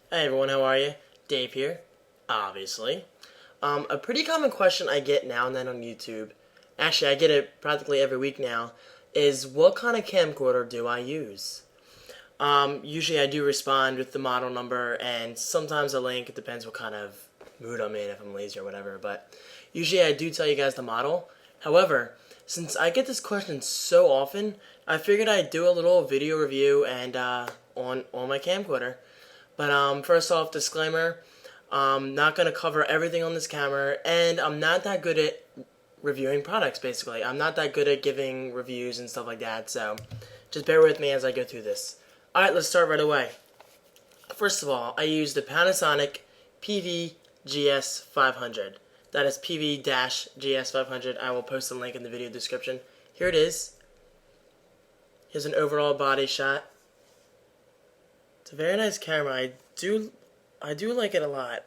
Hey everyone, how are you? Dave here, obviously. A pretty common question I get now and then on YouTube, actually I get it practically every week now, is what kind of camcorder do I use? Usually I do respond with the model number and sometimes a link. It depends what kind of mood I'm in, if I'm lazy or whatever, but usually I do tell you guys the model. However, since I get this question so often, I figured I'd do a little video review and on my camcorder. But first off, disclaimer, I'm not going to cover everything on this camera, and I'm not that good at reviewing products, basically. I'm not that good at giving reviews and stuff like that, so just bear with me as I go through this. Alright, let's start right away. First of all, I use the Panasonic PV-GS500. That is PV-GS500. I will post a link in the video description. Here it is. Here's an overall body shot. It's a very nice camera. I do like it a lot.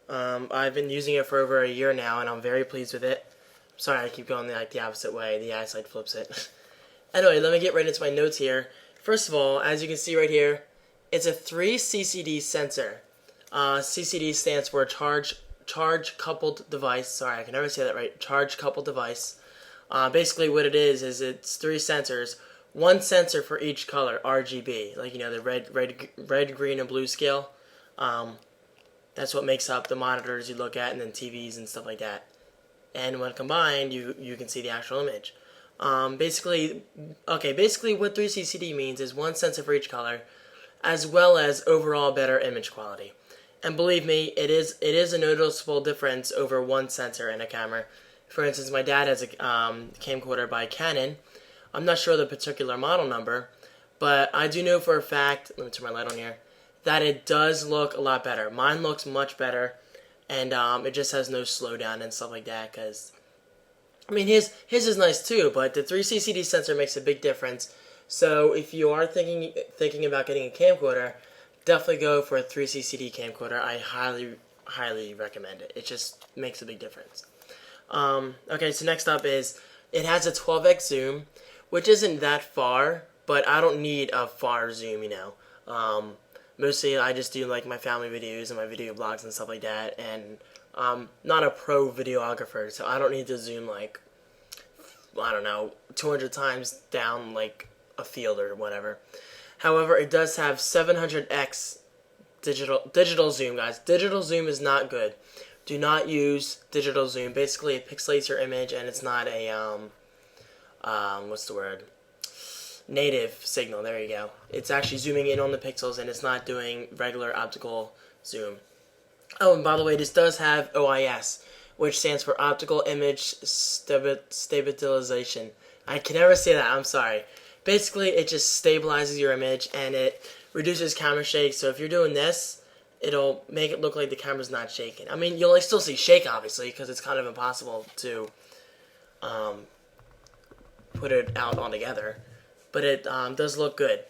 I've been using it for over a year now, and I'm very pleased with it. Sorry, I keep going the opposite way. The eyesight flips it. Anyway, let me get right into my notes here. First of all, as you can see right here, it's a 3 CCD sensor. CCD stands for charge coupled device. Sorry, I can never say that right. Charge coupled device. Basically, what it is it's 3 sensors. One sensor for each color, RGB, like the red, green, and blue scale. That's what makes up the monitors you look at, and then TVs and stuff like that. And when combined, you can see the actual image. Basically what 3CCD means is one sensor for each color, as well as overall better image quality. And believe me, it is a noticeable difference over one sensor in a camera. For instance, my dad has a camcorder by Canon. I'm not sure the particular model number, but I do know for a fact, let me turn my light on here, that it does look a lot better. Mine looks much better, and it just has no slowdown and stuff like that, because, I mean, his is nice too, but the 3CCD sensor makes a big difference. So if you are thinking about getting a camcorder, definitely go for a 3CCD camcorder. I highly recommend it. It just makes a big difference. Okay, so next up is, it has a 12x zoom, which isn't that far, but I don't need a far zoom, Mostly I just do like my family videos and my video blogs and stuff like that, and I'm not a pro videographer, so I don't need to zoom like, I don't know, 200 times down like a field or whatever. However, it does have 700x digital zoom, guys. Digital zoom is not good. Do not use digital zoom. Basically, it pixelates your image, and it's not a what's the word? Native signal. There you go. It's actually zooming in on the pixels, and it's not doing regular optical zoom. Oh, and by the way, this does have OIS, which stands for Optical Image Stabilization. I can never say that. I'm sorry. Basically, it just stabilizes your image, and it reduces camera shake. So if you're doing this, it'll make it look like the camera's not shaking. I mean, you'll still see shake, obviously, because it's kind of impossible to put it out altogether, but it does look good.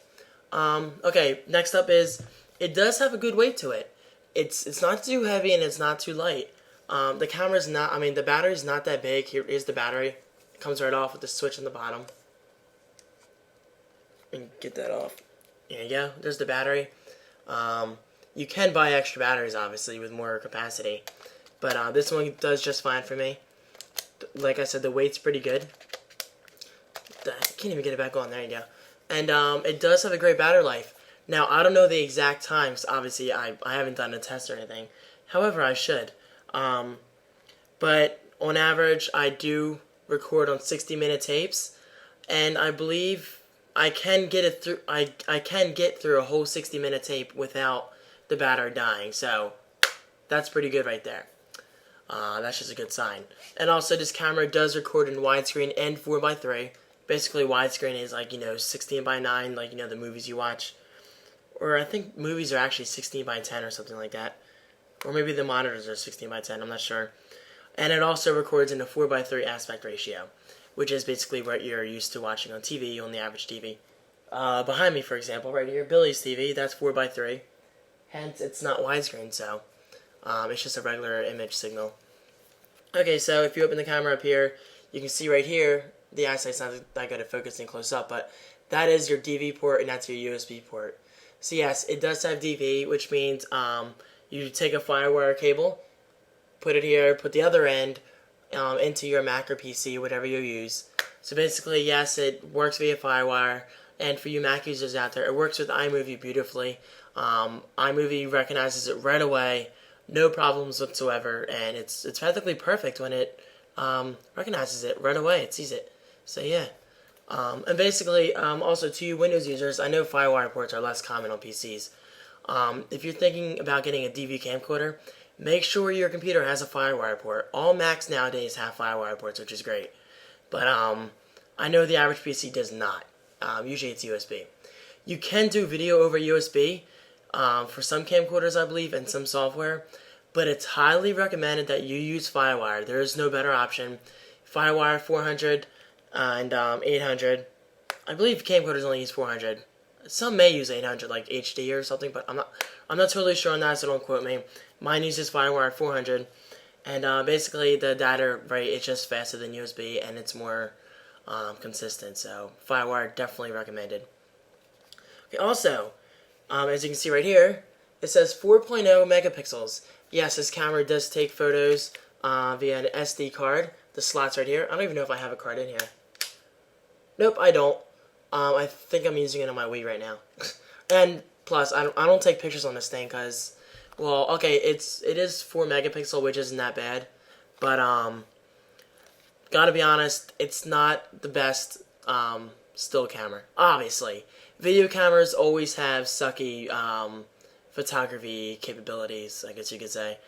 Okay, next up is, it does have a good weight to it. It's not too heavy and it's not too light. The camera's not, I mean, the battery's not that big. Here is the battery. It comes right off with the switch in the bottom. And get that off. There you go. There's the battery. You can buy extra batteries, obviously, with more capacity, but this one does just fine for me. Like I said, the weight's pretty good. I can't even get it back on. There you go. And it does have a great battery life. Now, I don't know the exact times. Obviously, I haven't done a test or anything. However, I should. But on average, I do record on 60-minute tapes, and I believe I can get it through. I can get through a whole 60-minute tape without the battery dying. So that's pretty good right there. That's just a good sign. And also, this camera does record in widescreen and 4x3. Basically, widescreen is like, 16:9, like, the movies you watch. Or I think movies are actually 16:10 or something like that. Or maybe the monitors are 16:10, I'm not sure. And it also records in a 4x3 aspect ratio, which is basically what you're used to watching on TV, on the average TV. Behind me, for example, right here, Billy's TV, that's 4x3. Hence, it's not widescreen, so it's just a regular image signal. Okay, so if you open the camera up here, you can see right here, the eyesight's not that good at focusing close up, but that is your DV port and that's your USB port. So yes, it does have DV, which means you take a FireWire cable, put it here, put the other end into your Mac or PC, whatever you use. So basically, yes, it works via FireWire, and for you Mac users out there, it works with Imovie beautifully. Imovie recognizes it right away, no problems whatsoever, and it's practically perfect when it recognizes it right away. It sees it. So yeah. And basically, also to you Windows users, I know FireWire ports are less common on PCs. If you're thinking about getting a DV camcorder, make sure your computer has a FireWire port. All Macs nowadays have FireWire ports, which is great. But I know the average PC does not. Usually it's USB. You can do video over USB for some camcorders, I believe, and some software. But it's highly recommended that you use FireWire. There is no better option. FireWire 400 and 800. I believe camcorders only use 400. Some may use 800, like HD or something, but I'm not totally sure on that, so don't quote me. Mine uses FireWire 400, and basically the data rate is just faster than USB, and it's more consistent. So FireWire definitely recommended. Okay, also, as you can see right here, it says 4.0 megapixels. Yes, this camera does take photos via an SD card. The slot's right here. I don't even know if I have a card in here. Nope, I don't. I think I'm using it on my Wii right now. And plus, I don't take pictures on this thing because, well, okay, it is 4 megapixel, which isn't that bad, but gotta be honest, it's not the best still camera. Obviously, video cameras always have sucky photography capabilities, I guess you could say.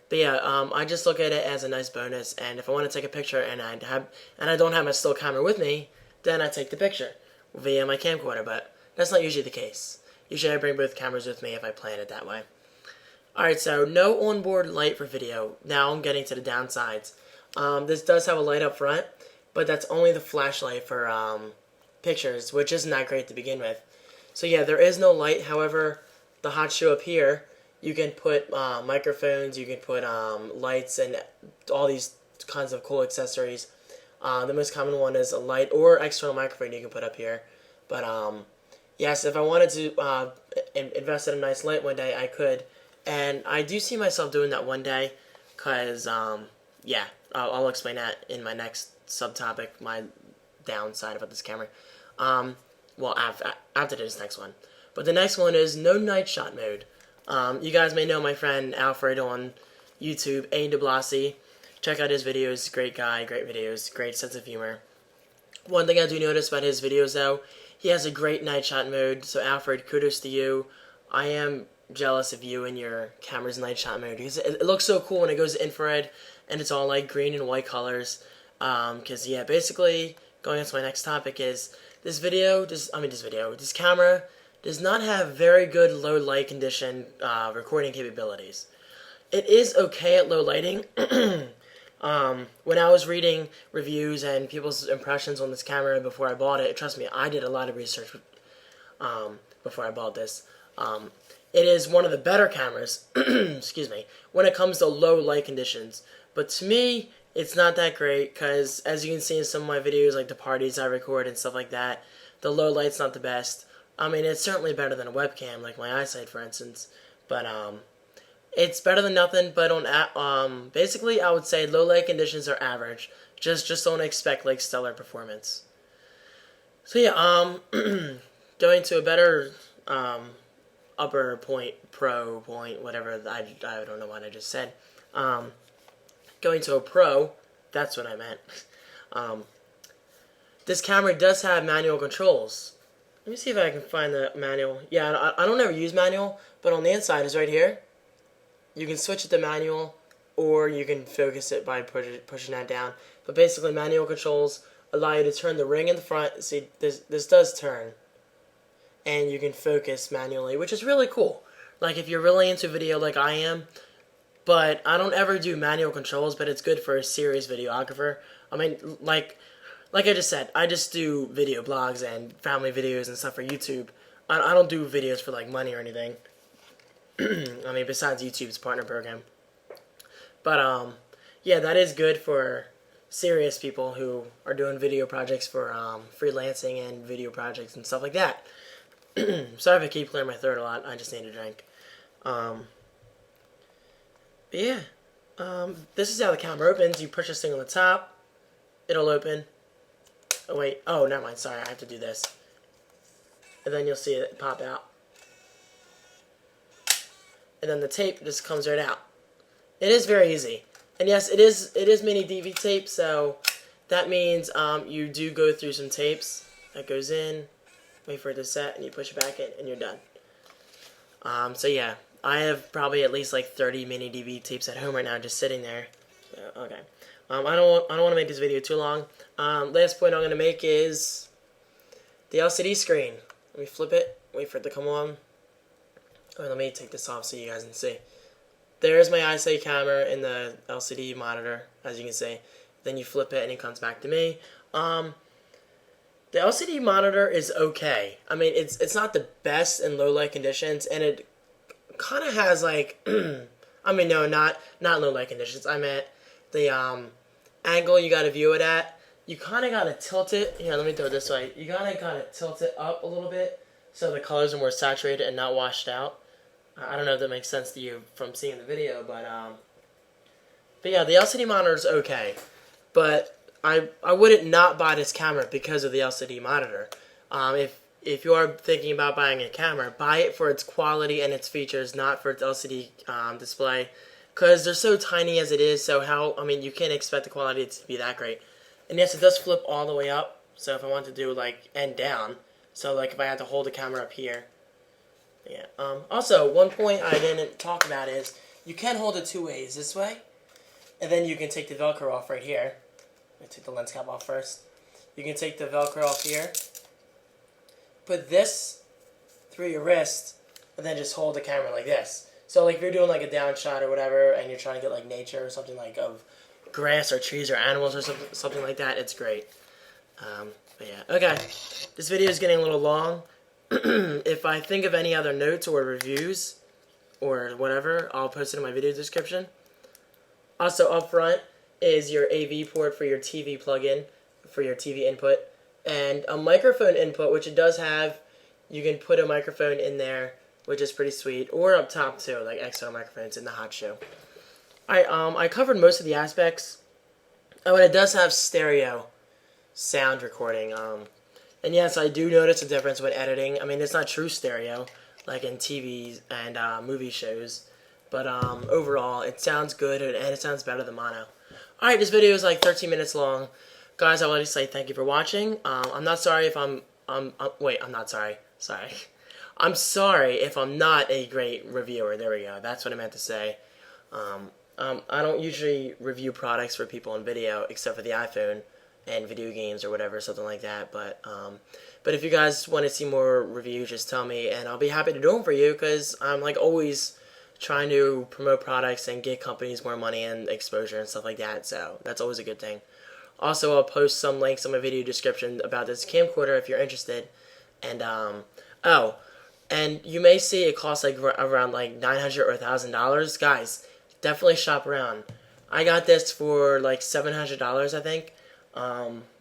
But yeah, I just look at it as a nice bonus, and if I want to take a picture and I don't have my still camera with me, then I take the picture via my camcorder, but that's not usually the case. Usually I bring both cameras with me if I plan it that way. Alright, so no onboard light for video. Now I'm getting to the downsides. This does have a light up front, but that's only the flashlight for pictures, which isn't that great to begin with. So yeah, there is no light. However, the hot shoe up here, you can put microphones, you can put lights, and all these kinds of cool accessories. The most common one is a light or external microphone you can put up here. But yes, if I wanted to invest in a nice light one day, I could. And I do see myself doing that one day, because, yeah, I'll explain that in my next subtopic, my downside about this camera. Well, after this next one. But the next one is no night shot mode. You guys may know my friend Alfred on YouTube, A. DeBlasi. Check out his videos. Great guy, great videos, great sense of humor. One thing I do notice about his videos, though, he has a great night shot mode. So Alfred, kudos to you. I am jealous of you and your camera's night shot mode, because it looks so cool when it goes to infrared and it's all like green and white colors. Because yeah, basically going into my next topic is this camera does not have very good low light condition recording capabilities. It is okay at low lighting. When I was reading reviews and people's impressions on this camera before I bought it, trust me, I did a lot of research before I bought this. It is one of the better cameras, excuse me, when it comes to low light conditions. But to me, it's not that great, because as you can see in some of my videos, like the parties I record and stuff like that, the low light's not the best. I mean, it's certainly better than a webcam, like my eyesight, for instance. But it's better than nothing. But on basically, I would say low light conditions are average. Just don't expect like stellar performance. So yeah, going to a better upper point, pro point, whatever. I don't know what I just said. Going to a pro, that's what I meant. This camera does have manual controls. Let me see if I can find the manual. Yeah, I don't ever use manual, but on the inside is right here. You can switch it to manual, or you can focus it by pushing that down. But basically, manual controls allow you to turn the ring in the front. See, this does turn, and you can focus manually, which is really cool. Like if you're really into video like I am, but I don't ever do manual controls, but it's good for a serious videographer. I mean, like I just said, I just do video blogs and family videos and stuff for YouTube. I don't do videos for like money or anything. I mean, besides YouTube's partner program. But yeah, that is good for serious people who are doing video projects for freelancing and video projects and stuff like that. Sorry if I keep clearing my throat a lot. I just need a drink. But yeah. This is how the camera opens. You push this thing on the top. It'll open. Oh, wait. Oh, never mind. Sorry. I have to do this. And then you'll see it pop out. And then the tape just comes right out. It is very easy. And yes, it is mini DV tape, so that means you do go through some tapes. That goes in, wait for it to set, and you push it back in, and you're done. So yeah, I have probably at least like 30 mini DV tapes at home right now, just sitting there. So, okay. I don't want to make this video too long. Last point I'm going to make is the LCD screen. Let me flip it, wait for it to come on. Or let me take this off so you guys can see. There's my eyesight camera in the LCD monitor, as you can see. Then you flip it and it comes back to me. The LCD monitor is okay. I mean, it's not the best in low light conditions, and it kind of has like, I mean, no, not low light conditions. I meant the angle you got to view it at. You kind of got to tilt it. Here, let me throw it this way. You got to tilt it up a little bit so the colors are more saturated and not washed out. I don't know if that makes sense to you from seeing the video, but yeah, the LCD monitor is okay, but I wouldn't not buy this camera because of the LCD monitor. If you are thinking about buying a camera, buy it for its quality and its features, not for its LCD display, because they're so tiny as it is. So you can't expect the quality to be that great. And yes, it does flip all the way up. So if I want to do like end down, so like if I had to hold the camera up here. Yeah. Also, one point I didn't talk about is you can hold it two ways. This way, and then you can take the Velcro off right here. Let me take the lens cap off first. You can take the Velcro off here. Put this through your wrist, and then just hold the camera like this. So, like if you're doing like a down shot or whatever, and you're trying to get like nature or something like of grass or trees or animals or something like that, it's great. But yeah, okay. This video is getting a little long. If I think of any other notes or reviews or whatever, I'll post it in my video description. Also up front is your AV port for your TV plug-in, for your TV input, and a microphone input, which it does have. You can put a microphone in there, which is pretty sweet, or up top too, like external microphones in the hot shoe. Alright, I covered most of the aspects. Oh, and it does have stereo sound recording. And yes, I do notice a difference when editing. I mean, it's not true stereo, like in TVs and movie shows. But overall, it sounds good, and it sounds better than mono. Alright, this video is like 13 minutes long. Guys, I want to say thank you for watching. I'm not sorry if I'm not sorry. Sorry. I'm sorry if I'm not a great reviewer. There we go. That's what I meant to say. I don't usually review products for people on video, except for the iPhone and video games or whatever, something like that. But if you guys want to see more reviews, just tell me, and I'll be happy to do them for you, because I'm like always trying to promote products and get companies more money and exposure and stuff like that, so that's always a good thing. Also, I'll post some links in my video description about this camcorder if you're interested. And oh, and you may see it costs like around like $900 or $1,000. Guys, definitely shop around. I got this for like $700, I think.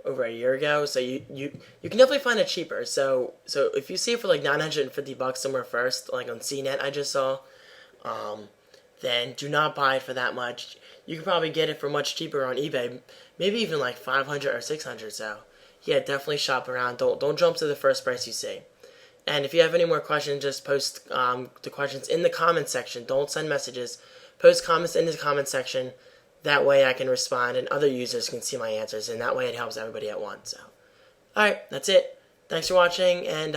Over a year ago, so you can definitely find it cheaper. So if you see it for like $950 somewhere first, like on CNET I just saw, then do not buy it for that much. You can probably get it for much cheaper on eBay, maybe even like $500 or $600. So yeah, definitely shop around. Don't jump to the first price you see. And if you have any more questions, just post the questions in the comment section. Don't send messages. Post comments in the comment section. That way I can respond and other users can see my answers, and that way it helps everybody at once. So, alright, that's it. Thanks for watching, and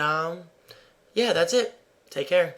yeah, that's it. Take care.